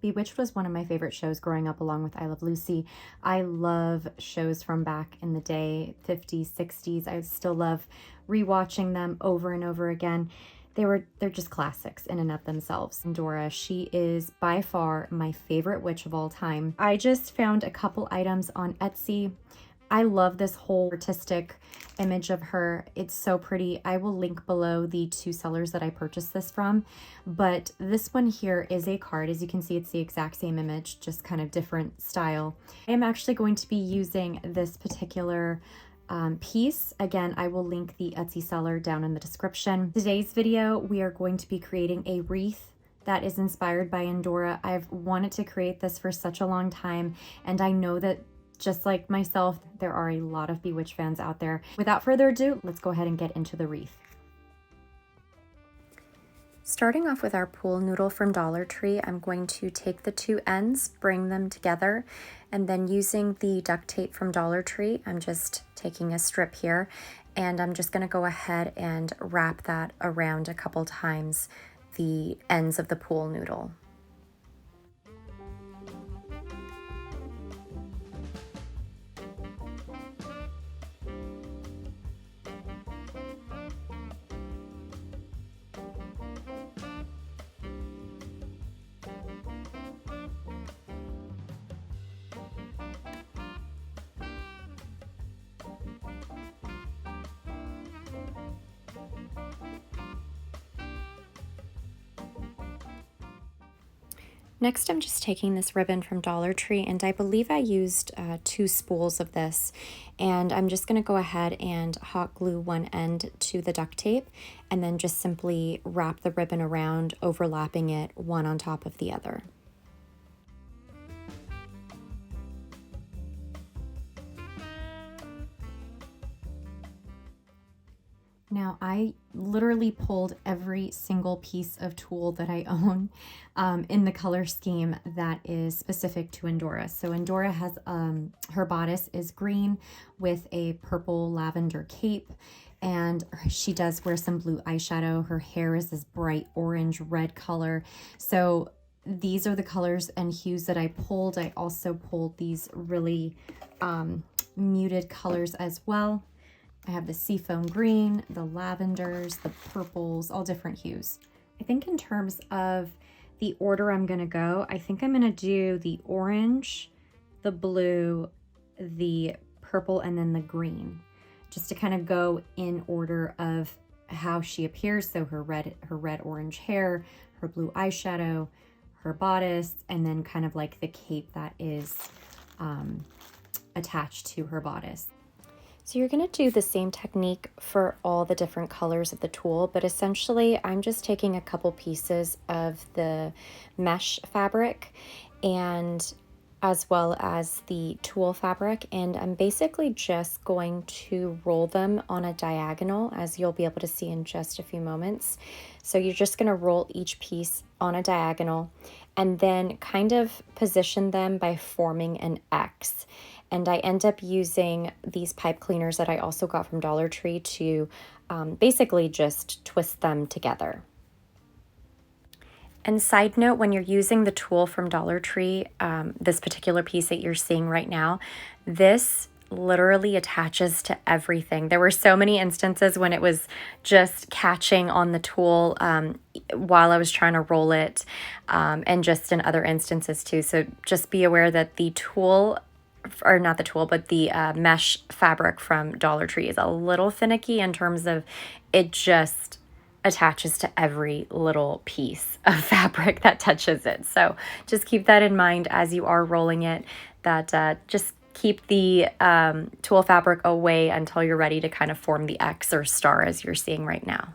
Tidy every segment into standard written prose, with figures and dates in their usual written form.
Bewitched was one of my favorite shows growing up along with I Love Lucy. I love shows from back in the day, 50s, 60s. I still love rewatching them over and over again. They're just classics in and of themselves. Endora, she is by far my favorite witch of all time. I just found a couple items on Etsy. I love this whole artistic image of her. It's so pretty. I will link below the two sellers that I purchased this from, but this one here is a card. As you can see, it's the exact same image, just kind of different style. I am actually going to be using this particular piece. Again, I will link the Etsy seller down in the description. Today's video, we are going to be creating a wreath that is inspired by Endora. I've wanted to create this for such a long time, and I know that just like myself, there are a lot of Bewitched fans out there. Without further ado, let's go ahead and get into the wreath. Starting off with our pool noodle from Dollar Tree, I'm going to take the two ends, bring them together, and then using the duct tape from Dollar Tree, I'm just taking a strip here, and I'm just going to go ahead and wrap that around a couple times, the ends of the pool noodle. Next, I'm just taking this ribbon from Dollar Tree, and I believe I used 2 spools of this, and I'm just going to go ahead and hot glue one end to the duct tape and then just simply wrap the ribbon around, overlapping it one on top of the other. Now, I literally pulled every single piece of tulle that I own in the color scheme that is specific to Endora. So Endora has, her bodice is green with a purple lavender cape, and she does wear some blue eyeshadow. Her hair is this bright orange red color. So these are the colors and hues that I pulled. I also pulled these really muted colors as well. I have the seafoam green, the lavenders, the purples, all different hues. I think in terms of the order I'm gonna go, I think I'm gonna do the orange, the blue, the purple, and then the green, just to kind of go in order of how she appears. So her red orange hair, her blue eyeshadow, her bodice, and then kind of like the cape that is attached to her bodice. So you're going to do the same technique for all the different colors of the tulle, but essentially I'm just taking a couple pieces of the mesh fabric and as well as the tulle fabric, and I'm basically just going to roll them on a diagonal, as you'll be able to see in just a few moments. So you're just going to roll each piece on a diagonal and then kind of position them by forming an X. And I end up using these pipe cleaners that I also got from Dollar Tree to basically just twist them together. And side note, when you're using the tulle from Dollar Tree, this particular piece that you're seeing right now, this literally attaches to everything. There were so many instances when it was just catching on the tulle while I was trying to roll it, and just in other instances too. So just be aware that the tulle, or not the tulle, but the mesh fabric from Dollar Tree is a little finicky in terms of it just attaches to every little piece of fabric that touches it. So just keep that in mind as you are rolling it, that just keep the tulle fabric away until you're ready to kind of form the X or star as you're seeing right now.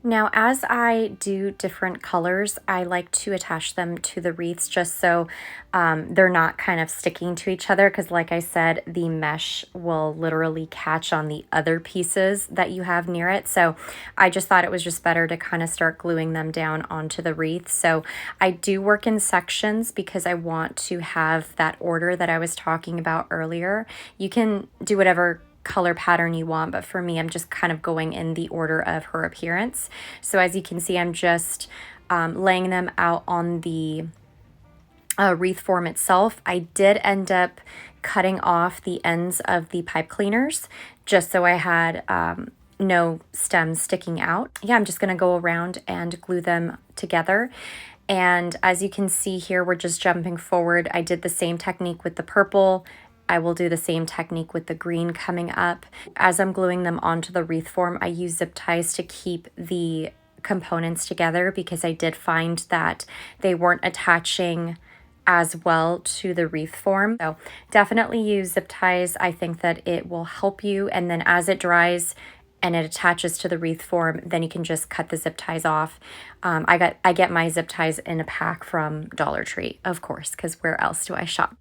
Now, as I do different colors, I like to attach them to the wreaths just so they're not kind of sticking to each other, because like I said, the mesh will literally catch on the other pieces that you have near it. So I just thought it was just better to kind of start gluing them down onto the wreath. So I do work in sections because I want to have that order that I was talking about earlier. You can do whatever color pattern you want, but for me, I'm just kind of going in the order of her appearance. So as you can see, I'm just laying them out on the wreath form itself. I did end up cutting off the ends of the pipe cleaners just so I had no stems sticking out. Yeah, I'm just going to go around and glue them together. And as you can see here, we're just jumping forward. I did the same technique with the purple. I will do the same technique with the green coming up. As I'm gluing them onto the wreath form, I use zip ties to keep the components together because I did find that they weren't attaching as well to the wreath form. So definitely use zip ties. I think that it will help you. And then as it dries and it attaches to the wreath form, then you can just cut the zip ties off. I get my zip ties in a pack from Dollar Tree, of course, because where else do I shop?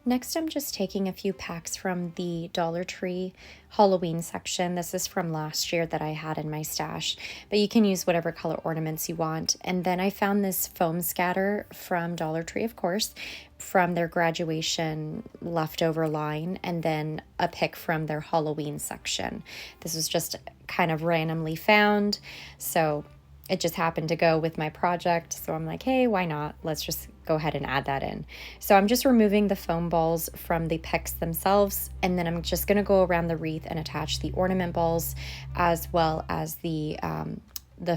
Next, I'm just taking a few packs from the Dollar Tree Halloween section. This is from last year that I had in my stash, but you can use whatever color ornaments you want. And then I found this foam scatter from Dollar Tree, of course, from their graduation leftover line, and then a pick from their Halloween section. This was just kind of randomly found, so it just happened to go with my project. So I'm like, hey, why not? Let's just go ahead and add that in. So I'm just removing the foam balls from the picks themselves, and then I'm just going to go around the wreath and attach the ornament balls as well as the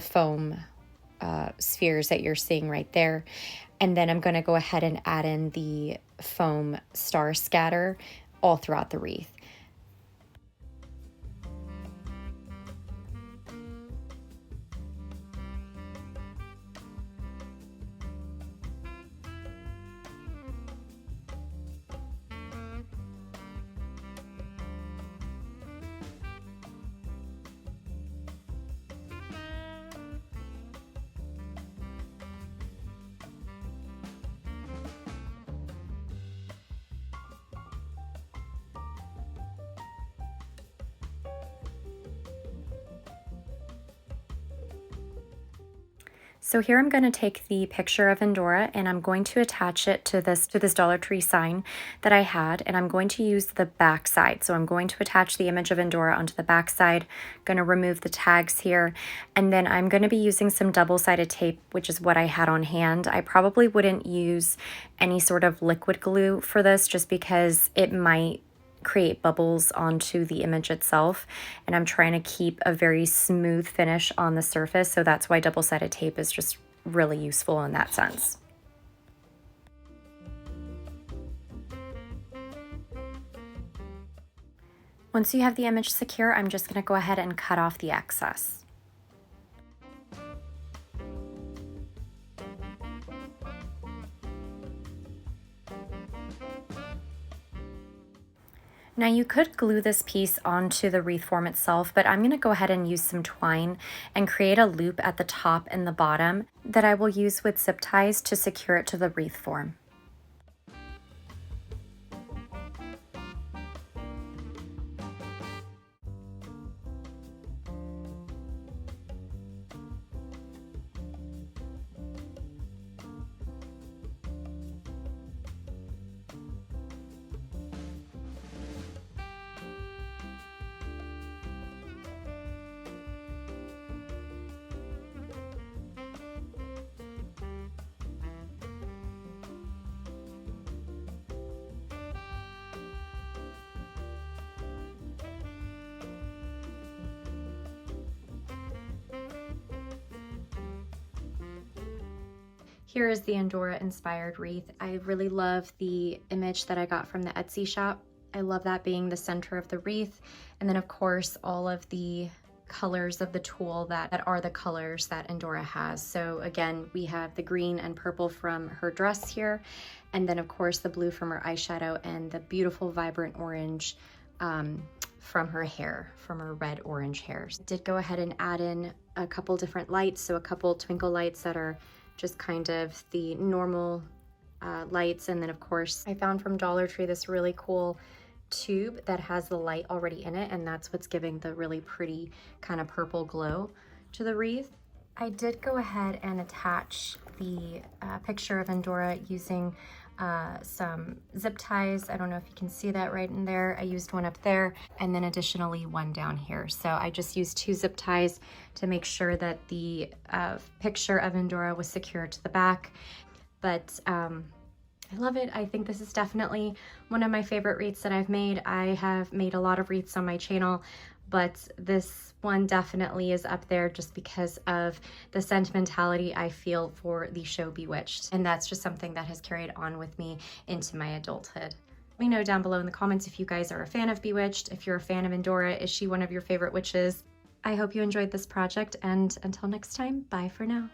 foam spheres that you're seeing right there. And then I'm going to go ahead and add in the foam star scatter all throughout the wreath. So here I'm going to take the picture of Endora and I'm going to attach it to this Dollar Tree sign that I had, and I'm going to use the back side. So I'm going to attach the image of Endora onto the back side, going to remove the tags here, and then I'm going to be using some double-sided tape, which is what I had on hand. I probably wouldn't use any sort of liquid glue for this just because it might create bubbles onto the image itself, and I'm trying to keep a very smooth finish on the surface, so that's why double-sided tape is just really useful in that sense. Once you have the image secure, I'm just going to go ahead and cut off the excess. Now you could glue this piece onto the wreath form itself, but I'm going to go ahead and use some twine and create a loop at the top and the bottom that I will use with zip ties to secure it to the wreath form. Here is the Endora inspired wreath. I really love the image that I got from the Etsy shop. I love that being the center of the wreath. And then of course, all of the colors of the tulle that are the colors that Endora has. So again, we have the green and purple from her dress here. And then of course the blue from her eyeshadow and the beautiful vibrant orange from her hair, from her red orange hair. I did go ahead and add in a couple different lights. So a couple twinkle lights that are just kind of the normal lights. And then of course I found from Dollar Tree this really cool tube that has the light already in it, and that's what's giving the really pretty kind of purple glow to the wreath. I did go ahead and attach the picture of Endora using some zip ties. I don't know if you can see that right in there. I used one up there and then additionally one down here. So I just used 2 zip ties to make sure that the picture of Endora was secured to the back. But I love it. I think this is definitely one of my favorite wreaths that I've made. I have made a lot of wreaths on my channel, but this one definitely is up there just because of the sentimentality I feel for the show Bewitched. And that's just something that has carried on with me into my adulthood. Let me know down below in the comments if you guys are a fan of Bewitched, if you're a fan of Endora, is she one of your favorite witches? I hope you enjoyed this project, and until next time, bye for now.